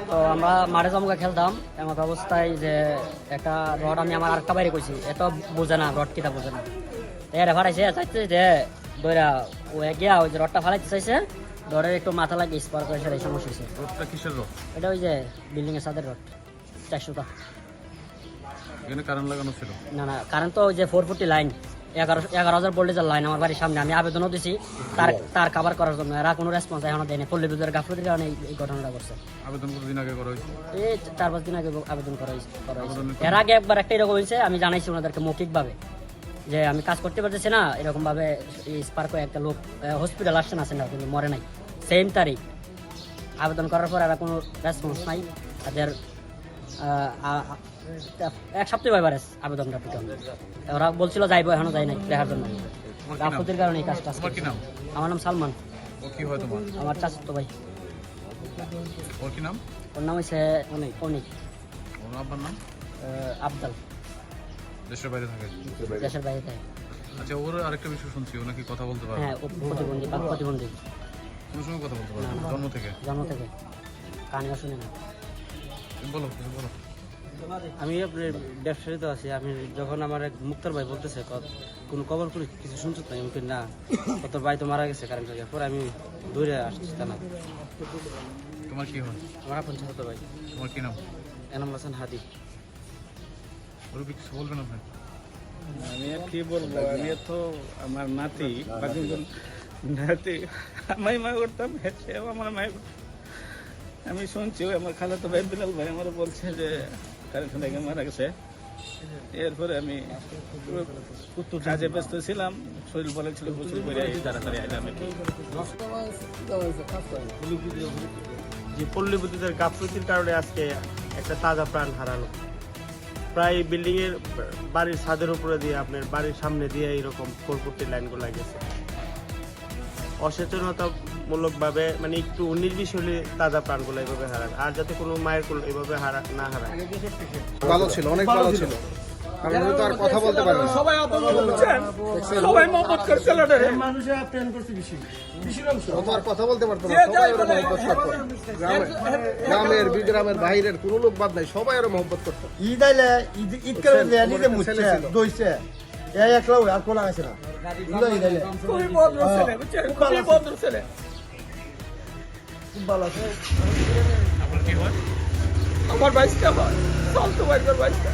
তো আমরা মাঠে জমকা খেলতাম এমন অবস্থায় যে একটা রড আমি আমার আরেকটা বাইরে কইছি এত বোঝে না রড কিটা বোঝে না এরা ফাটাইছে চাইছে যে দইরা ও গিয়া ওই যে রডটা ফালাইতে চাইছে ধরে একটু মাথা লাগে স্পার করেছে এই সমস্যা হয়েছে। রডটা কিসের রড? এটা ওই যে বিল্ডিং এর ছাদের রড 400টা। এখানে কারেন্ট লাগানো ছিল? না না কারেন্ট তো ওই যে 440 লাইন 11,000 ভোল্টেজের লাইন আমার বাড়ির সামনে। আমি আবেদনও দিছি তার কভার করার জন্য, এরা কোনো রেসপন্স এখনো দেয়নি। পল্লী বিদ্যুতের গাফলতির কারণে এই ঘটনাটা করছে। আবেদন কতদিন আগে করা হয়েছে? এই 4-5 দিন আগে আবেদন করা হয়েছে। এর আগে একবার একটা এরকম হয়েছে, আমি জানাইছি ওনাদেরকে মৌখিকভাবে যে আমি কাজ করতে পারতেছি না, এরকম ভাবে স্পার্কো একটা লোক হসপিটাল আসছে না, কিন্তু মরে নাই। সেম তারিখ আবেদন করার পর এরা কোনো রেসপন্স নাই। তাদের এক সপ্তাহ এভারেজ আবেদনটা পেতে হবে। ওরা বলছিল যাইবো, এখনো যাই নাই দেখার জন্য। গাফলতির কারণে এই কাজটা। আমার নাম সালমান। ও কি হয় তোমার? আমার চাচাতো ভাই। ওর কি নাম? ওর নাম হচ্ছে অনিক। ওর আব্বার নাম? আবদাল। দেশের বাইরে থাকে? দেশের বাইরে থাকে। আচ্ছা, ওর আরেকটা বিষয় শুনছি, ও নাকি কথা বলতে পারে? হ্যাঁ, ও প্রতিবন্ধী, বাক প্রতিবন্ধী। কোনো সময় কথা বলতে পারে? জন্ম থেকে? জন্ম থেকে। কানেও শুনে না। বলো কিছু বলো। আমি আপনার ব্যবসায়ী তো আছি। আমি যখন আমার এক মুক্তার ভাই বলতেছে কোনো খবর করে কিছু শুনছো না, আমি না, তোর ভাই তো মারা গেছে কারেন্ট লাগে। পরে আমি দৌড়ে আসছি না। তোমার কি হয়? আমার আপন ছোট ভাই। তোমার কি নাম? এনাম হাসান হাদি। ওর কিছু বলবেন আপনি? আমি আর কি বলবো, আমি তো আমার নাতি নাতি আমি মা করতাম, সেও আমার মায়ের। আমি শুনছি আমার খালাতো ভাই বিলাল ভাই আমার বলছে যে কারেন্ট লেগে মারা গেছে। এরপরে আমি কাজে ব্যস্ত ছিলাম, শরীর বলেছিল প্রচুর করে তাড়াতাড়ি আইলাম। যে পল্লী বিদ্যুতের গাফলতির কারণে আজকে একটা তাজা প্রাণ হারালো। প্রায় বিল্ডিং এর বাড়ির ছাদের উপরে দিয়ে আপনার বাড়ির সামনে দিয়ে এইরকম 440 লাইনগুলো গেছে। অসচেতনতামূলক ভাবে মানে একটু 19-20 হলে তাজা প্রাণগুলো এভাবে হারায়, আর যাতে কোনো মায়ের কোল এভাবে না হারায়। ভালো ছিল, অনেক ভালো ছিল, কারণ উনি তো আর কথা বলতে পারেন না। সবাই সবাই মহব্বত করছে, মানুষের প্রেম করছে বেশি ও তো আর কথা বলতে পারতো না। সবাই ওরা মহব্বত করতো, গ্রামের বিগ্রামের বাইরের কোনো লোক বাদ নাই, সবাই ওরা মহব্বত করতো। ঈদ আইলে ঈদ করে নিজে মুছছে দইছে এই একলা আর কোলা আছে না। ঈদ আইলে খুবই ভদ্র ছেলে, খুবই ভদ্র ছেলে। খুব ভালো আছে। আপনার কি হয়? আমার বাইশটা হয়, চলতো বাইকের বাইশটা।